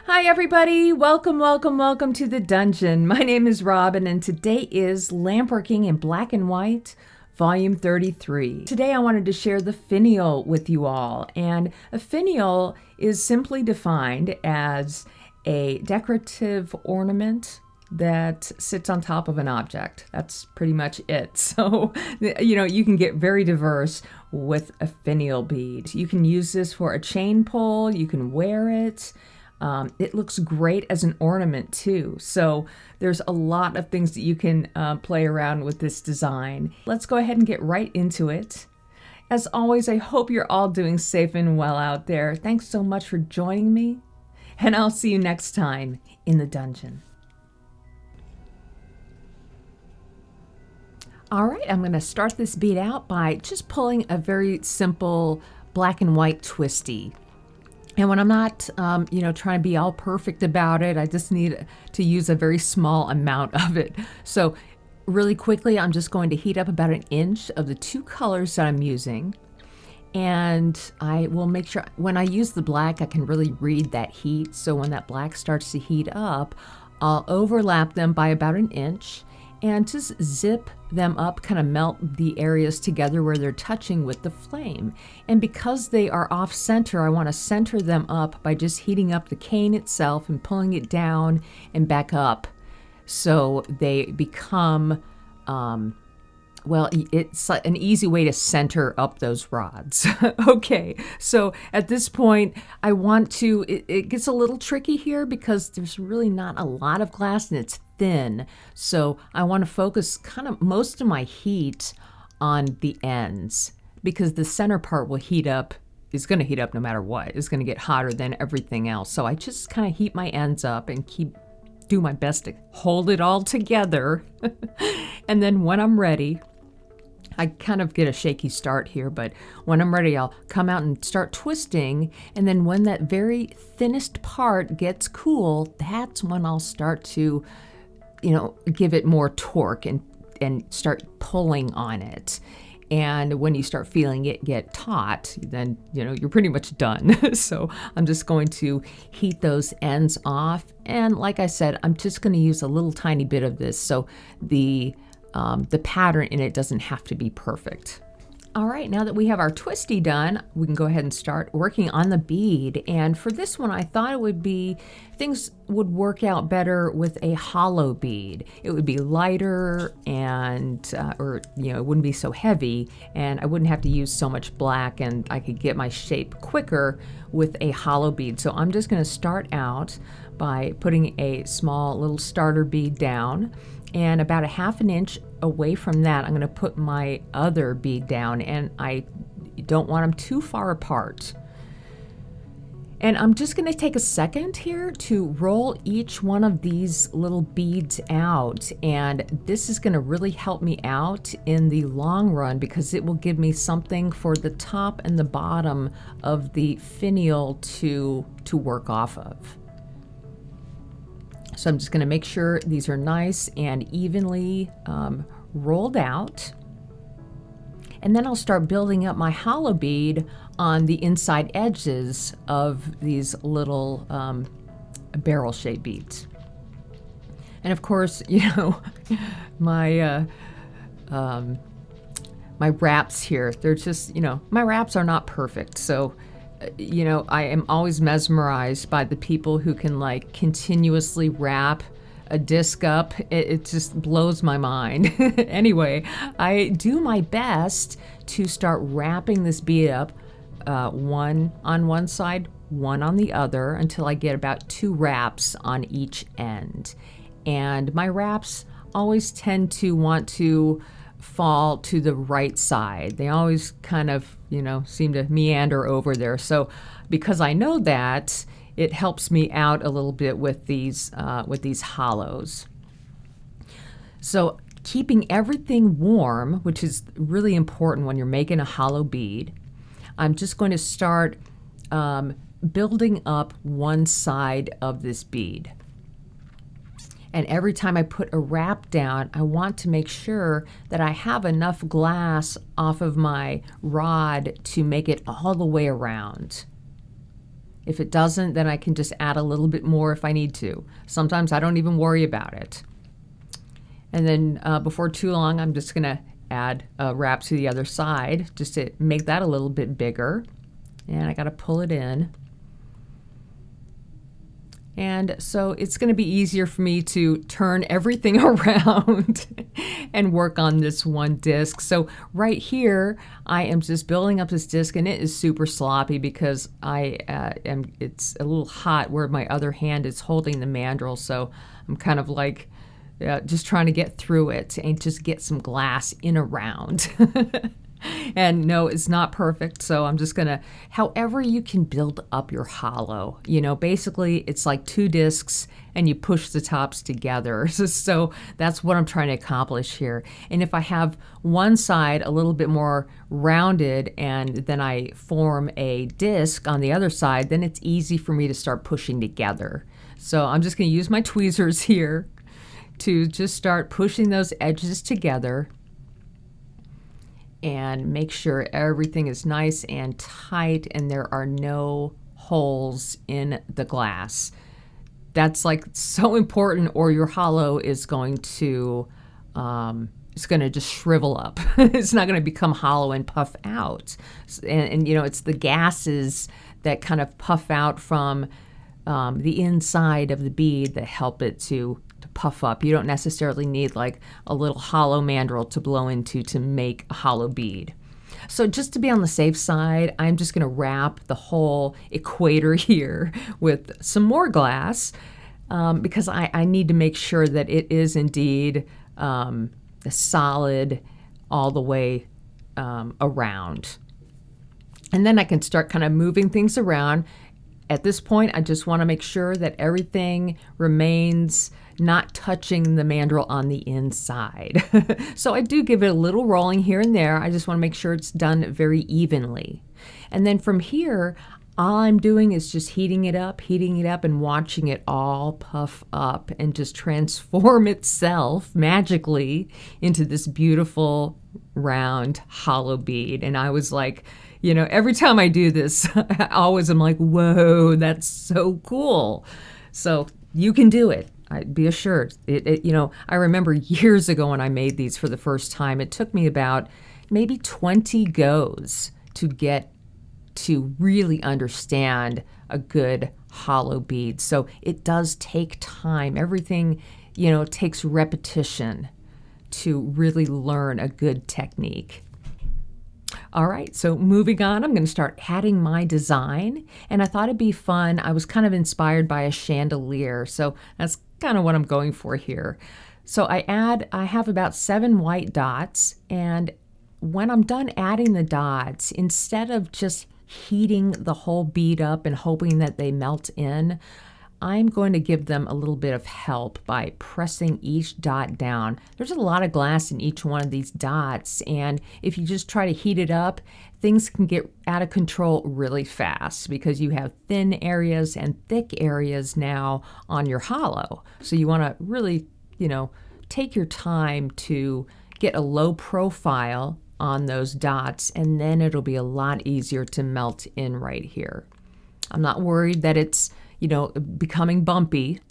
Hi everybody, welcome to the dungeon. My name is Robin and today is Lampworking in Black and White, Volume 33. Today I wanted to share the finial with you all, and a finial is simply defined as a decorative ornament that sits on top of an object. That's pretty much it. So, you can get very diverse with a finial bead. You can use this for a chain pull, you can wear it. It looks great as an ornament too. So there's a lot of things that you can play around with this design. Let's go ahead and get right into it. As always, I hope you're all doing safe and well out there. Thanks so much for joining me, and I'll see you next time in the dungeon. All right, I'm going to start this bead out by just pulling a very simple black and white twisty. And when I'm not, trying to be all perfect about it, I just need to use a very small amount of it. So really quickly, I'm just going to heat up about 1 inch of the 2 colors that I'm using. And I will make sure when I use the black, I can really read that heat. So when that black starts to heat up, I'll overlap them by about 1 inch and just zip them up, kind of melt the areas together where they're touching with the flame. And because they are off center, I want to center them up by just heating up the cane itself and pulling it down and back up so they become, it's an easy way to center up those rods. Okay, so at this point, I want to, it gets a little tricky here because there's really not a lot of glass and it's thin. So I want to focus kind of most of my heat on the ends because the center part will heat up, is going to heat up no matter what. It's going to get hotter than everything else. So I just kind of heat my ends up and do my best to hold it all together. And then when I'm ready, I kind of get a shaky start here, but when I'm ready, I'll come out and start twisting. And then when that very thinnest part gets cool, that's when I'll start to, give it more torque and start pulling on it. And when you start feeling it get taut, then, you're pretty much done. So I'm just going to heat those ends off. And like I said, I'm just going to use a little tiny bit of this. So the pattern in it doesn't have to be perfect. All right, now that we have our twisty done, we can go ahead and start working on the bead. And for this one, I thought things would work out better with a hollow bead. It would be lighter and, it wouldn't be so heavy, and I wouldn't have to use so much black, and I could get my shape quicker with a hollow bead. So I'm just gonna start out by putting a small little starter bead down, and about 1/2 inch away from that, I'm going to put my other bead down, and I don't want them too far apart. And I'm just going to take a second here to roll each one of these little beads out, and this is going to really help me out in the long run because it will give me something for the top and the bottom of the finial to work off of. So I'm just going to make sure these are nice and evenly rolled out. And then I'll start building up my hollow bead on the inside edges of these little barrel-shaped beads. And of course, my wraps here, they're just, my wraps are not perfect. So I am always mesmerized by the people who can continuously wrap a disc up. It just blows my mind. Anyway, I do my best to start wrapping this bead up, one on one side, one on the other, until I get about 2 wraps on each end. And my wraps always tend to want to fall to the right side. They always kind of, seem to meander over there. So because I know that, it helps me out a little bit with these hollows. So keeping everything warm, which is really important when you're making a hollow bead, I'm just going to start building up one side of this bead. And every time I put a wrap down, I want to make sure that I have enough glass off of my rod to make it all the way around. If it doesn't, then I can just add a little bit more if I need to. Sometimes I don't even worry about it. And then before too long, I'm just going to add a wrap to the other side just to make that a little bit bigger. And I got to pull it in. And so it's going to be easier for me to turn everything around and work on this one disc. So right here, I am just building up this disc, and it is super sloppy because it's a little hot where my other hand is holding the mandrel. So I'm kind of like just trying to get through it and just get some glass in around. And no, it's not perfect, so I'm just gonna, however you can build up your hollow. You know, basically it's like two discs and you push the tops together. So that's what I'm trying to accomplish here. And if I have one side a little bit more rounded and then I form a disc on the other side, then it's easy for me to start pushing together. So I'm just gonna use my tweezers here to just start pushing those edges together and make sure everything is nice and tight and there are no holes in the glass. That's like so important, or your hollow is going to just shrivel up. It's not going to become hollow and puff out. And you know, it's the gases that kind of puff out from the inside of the bead that help it to puff up. You don't necessarily need like a little hollow mandrel to blow into to make a hollow bead. So just to be on the safe side, I'm just going to wrap the whole equator here with some more glass because I need to make sure that it is indeed solid all the way around. And then I can start kind of moving things around. At this point, I just want to make sure that everything remains not touching the mandrel on the inside. So I do give it a little rolling here and there. I just want to make sure it's done very evenly. And then from here, all I'm doing is just heating it up and watching it all puff up and just transform itself magically into this beautiful round hollow bead. And I was like, you know, every time I do this, I always am like, whoa, that's so cool. So you can do it. Be assured. You know, I remember years ago when I made these for the first time, it took me about maybe 20 goes to get to really understand a good hollow bead. So it does take time. Everything, you know, takes repetition to really learn a good technique. All right, so moving on, I'm going to start adding my design, and I thought it'd be fun. I was kind of inspired by a chandelier, so that's kind of what I'm going for here. So I have about 7 white dots, and when I'm done adding the dots, instead of just heating the whole bead up and hoping that they melt in, I'm going to give them a little bit of help by pressing each dot down. There's a lot of glass in each one of these dots, and if you just try to heat it up, things can get out of control really fast because you have thin areas and thick areas now on your hollow. So you want to really, you know, take your time to get a low profile on those dots, and then it'll be a lot easier to melt in right here. I'm not worried that it's, you know, becoming bumpy.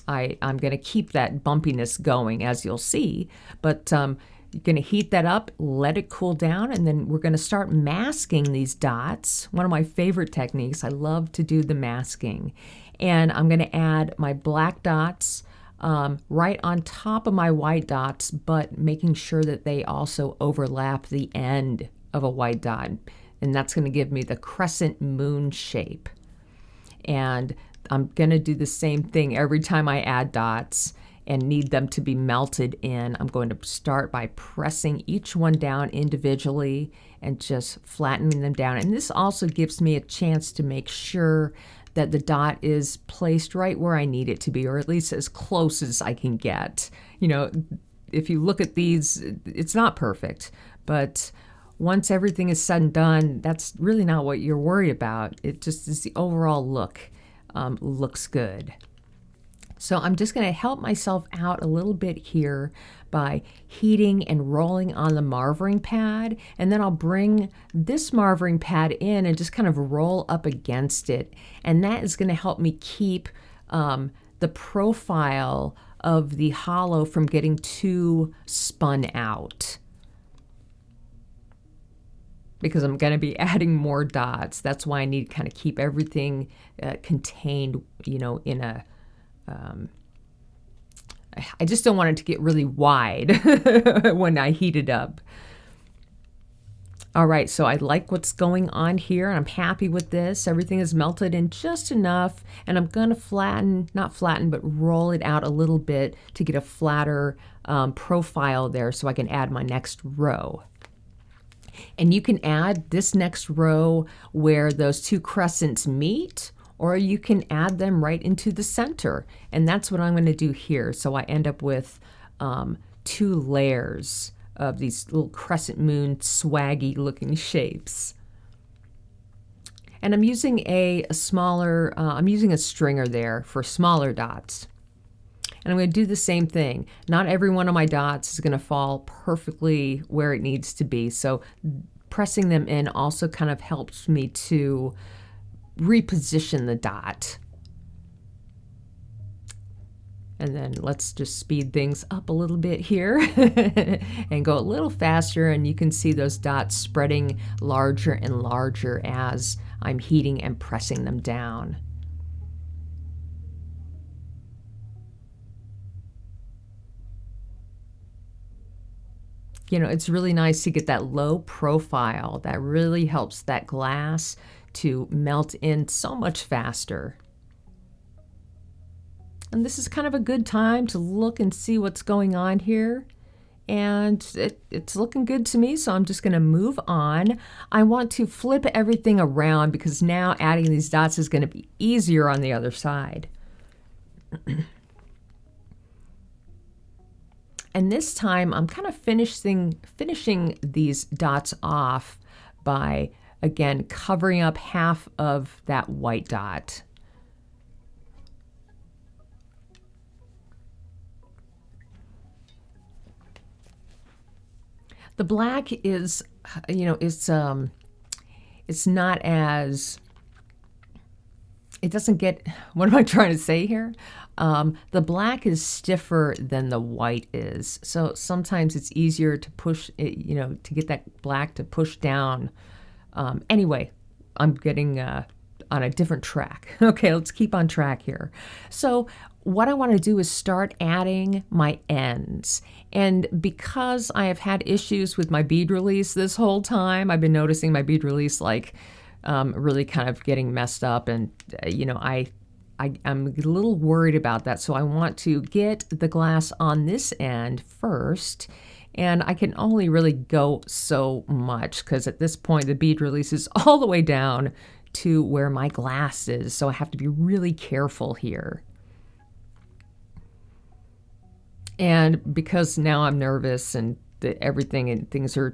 I'm going to keep that bumpiness going, as you'll see, but you're going to heat that up, let it cool down, and then we're going to start masking these dots. One of my favorite techniques. I love to do the masking. And I'm going to add my black dots right on top of my white dots, but making sure that they also overlap the end of a white dot. And that's going to give me the crescent moon shape. And I'm going to do the same thing every time I add dots and need them to be melted in. I'm going to start by pressing each one down individually and just flattening them down. And this also gives me a chance to make sure that the dot is placed right where I need it to be, or at least as close as I can get. You know, if you look at these, it's not perfect, but once everything is said and done, that's really not what you're worried about. It just is the overall look. Looks good. So I'm just going to help myself out a little bit here by heating and rolling on the marvering pad, and then I'll bring this marvering pad in and just kind of roll up against it, and that is going to help me keep the profile of the hollow from getting too spun out, because I'm going to be adding more dots. That's why I need to kind of keep everything contained, you know, in a I just don't want it to get really wide when I heat it up. All right, so I like what's going on here, and I'm happy with this. Everything is melted in just enough, and I'm going to flatten, not flatten, but roll it out a little bit to get a flatter profile there so I can add my next row. And you can add this next row where those two crescents meet, or you can add them right into the center. And that's what I'm going to do here. So I end up with 2 layers of these little crescent moon swaggy looking shapes. And I'm using a smaller, I'm using a stringer there for smaller dots. And I'm going to do the same thing. Not every one of my dots is going to fall perfectly where it needs to be. So pressing them in also kind of helps me to reposition the dot. And then let's just speed things up a little bit here and go a little faster, and you can see those dots spreading larger and larger as I'm heating and pressing them down. You know, it's really nice to get that low profile. That really helps that glass to melt in so much faster. And this is kind of a good time to look and see what's going on here. And it's looking good to me, so I'm just going to move on. I want to flip everything around because now adding these dots is going to be easier on the other side. And this time I'm kind of finishing these dots off by, again, covering up half of that white dot. The black is, you know, it's not as, it doesn't get, what am I trying to say here? The black is stiffer than the white is. So sometimes it's easier to push it, you know, to get that black to push down. Anyway, I'm getting on a different track. Okay, let's keep on track here. So what I want to do is start adding my ends. And because I have had issues with my bead release this whole time, I've been noticing my bead release like really kind of getting messed up, and you know, I'm a little worried about that. So I want to get the glass on this end first, and I can only really go so much because at this point the bead release is all the way down to where my glass is, so I have to be really careful here. And because now I'm nervous and everything and things are,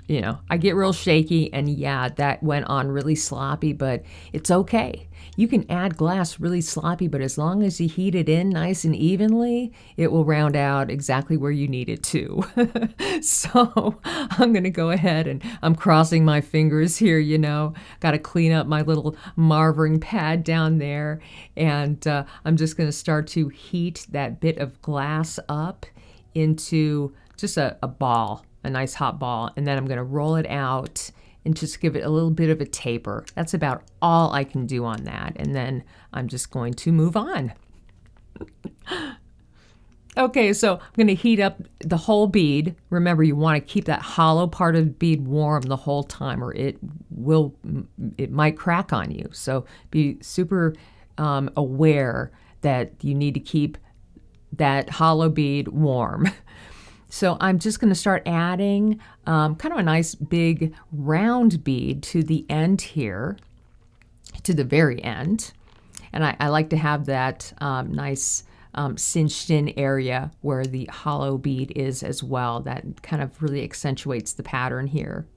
you know, I get real shaky, and yeah, that went on really sloppy, but it's okay. You can add glass really sloppy, but as long as you heat it in nice and evenly, it will round out exactly where you need it to. So I'm going to go ahead and I'm crossing my fingers here, you know, got to clean up my little marvering pad down there. And I'm just going to start to heat that bit of glass up into just a ball, a nice hot ball, and then I'm going to roll it out and just give it a little bit of a taper. That's about all I can do on that, and then I'm just going to move on. Okay, so I'm going to heat up the whole bead. Remember, you want to keep that hollow part of the bead warm the whole time, or it might crack on you. So be super aware that you need to keep that hollow bead warm. So I'm just going to start adding kind of a nice big round bead to the end here, to the very end. And I like to have that nice cinched in area where the hollow bead is as well. That kind of really accentuates the pattern here.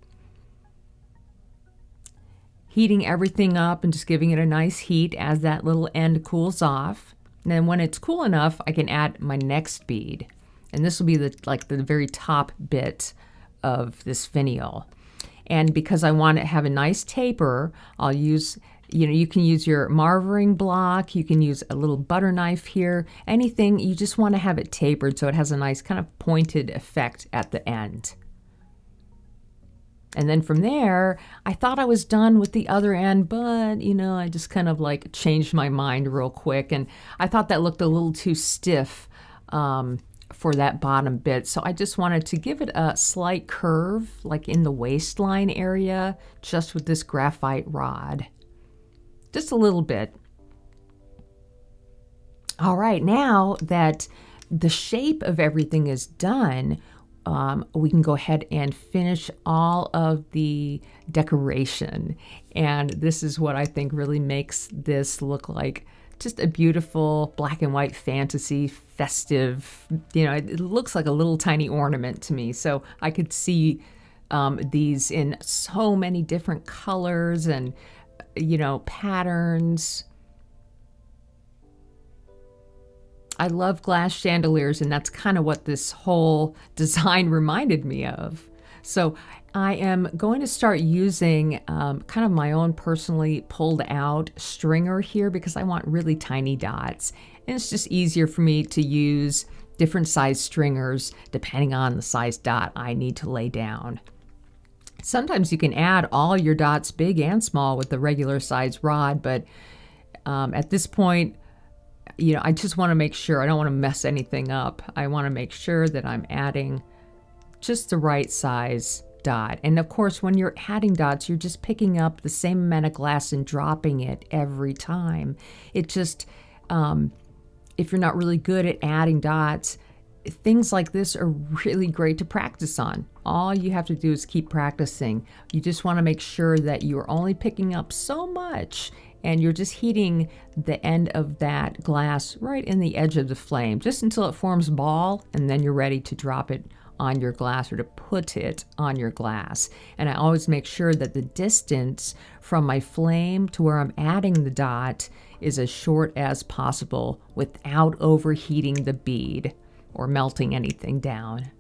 Heating everything up and just giving it a nice heat as that little end cools off. And then when it's cool enough, I can add my next bead. And this will be the very top bit of this finial. And because I want to have a nice taper, I'll use, you can use your marvering block, you can use a little butter knife here, anything. You just want to have it tapered so it has a nice kind of pointed effect at the end. And then from there, I thought I was done with the other end, but, I just kind of like changed my mind real quick. And I thought that looked a little too stiff for that bottom bit. So I just wanted to give it a slight curve, like in the waistline area, just with this graphite rod. Just a little bit. All right, now that the shape of everything is done, we can go ahead and finish all of the decoration. And this is what I think really makes this look like just a beautiful black and white fantasy festive, it looks like a little tiny ornament to me. So I could see these in so many different colors and, patterns. I love glass chandeliers, and that's kind of what this whole design reminded me of. So I am going to start using kind of my own personally pulled out stringer here because I want really tiny dots. And it's just easier for me to use different size stringers depending on the size dot I need to lay down. Sometimes you can add all your dots, big and small, with the regular size rod, but at this point, I just want to make sure, I don't want to mess anything up. I want to make sure that I'm adding just the right size dot. And of course, when you're adding dots, you're just picking up the same amount of glass and dropping it every time. It just, if you're not really good at adding dots, things like this are really great to practice on. All you have to do is keep practicing. You just want to make sure that you're only picking up so much and you're just heating the end of that glass right in the edge of the flame, just until it forms ball, and then you're ready to drop it on your glass or to put it on your glass. And I always make sure that the distance from my flame to where I'm adding the dot is as short as possible without overheating the bead or melting anything down.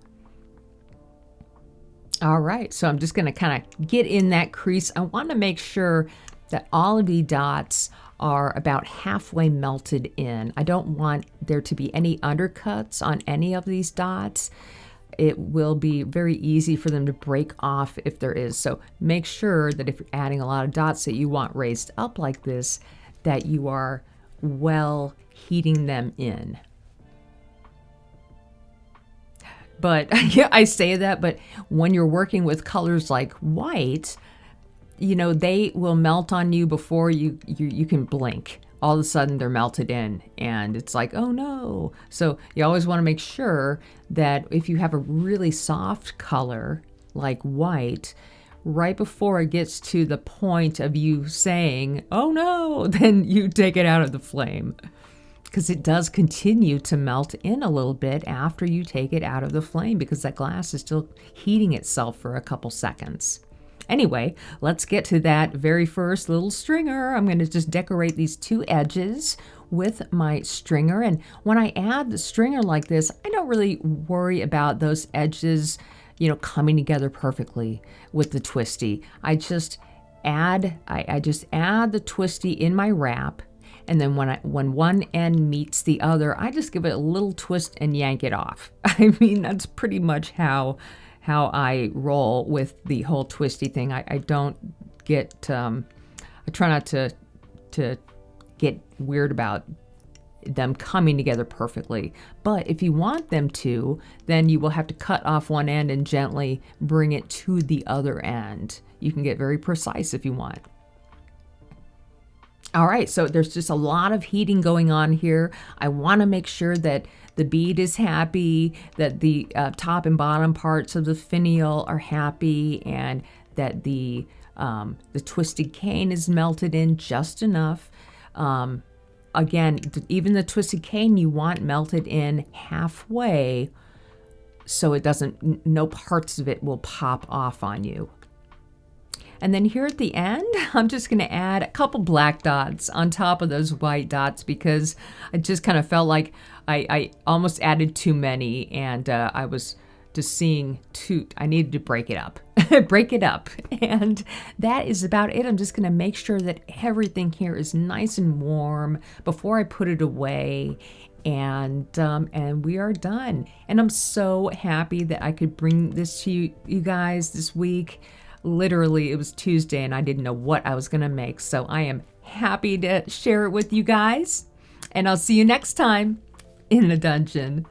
All right, so I'm just going to kind of get in that crease. I want to make sure that all of the dots are about halfway melted in. I don't want there to be any undercuts on any of these dots. It will be very easy for them to break off if there is. So make sure that if you're adding a lot of dots that you want raised up like this, that you are well heating them in. But yeah, I say that, but when you're working with colors like white, they will melt on you before you can blink. All of a sudden they're melted in and it's like, oh no. So you always want to make sure that if you have a really soft color like white, right before it gets to the point of you saying, oh no, then you take it out of the flame. Because it does continue to melt in a little bit after you take it out of the flame because that glass is still heating itself for a couple seconds. Anyway, let's get to that very first little stringer. I'm going to just decorate these two edges with my stringer. And when I add the stringer like this, I don't really worry about those edges, coming together perfectly with the twisty. I just add the twisty in my wrap. And then when one end meets the other, I just give it a little twist and yank it off. I mean, that's pretty much how I roll with the whole twisty thing. I don't get, I try not to get weird about them coming together perfectly. But if you want them to, then you will have to cut off one end and gently bring it to the other end. You can get very precise if you want. All right, so there's just a lot of heating going on here. I want to make sure that the bead is happy, that the top and bottom parts of the finial are happy, and that the twisted cane is melted in just enough. Again, even the twisted cane you want melted in halfway so it doesn't, no parts of it will pop off on you. And then here at the end, I'm just going to add a couple black dots on top of those white dots because I just kind of felt like I almost added too many, and I was just seeing I needed to break it up. Break it up. And that is about it. I'm just going to make sure that everything here is nice and warm before I put it away. And we are done. And I'm so happy that I could bring this to you guys this week. Literally, it was Tuesday and I didn't know what I was going to make. So I am happy to share it with you guys. And I'll see you next time in the dungeon.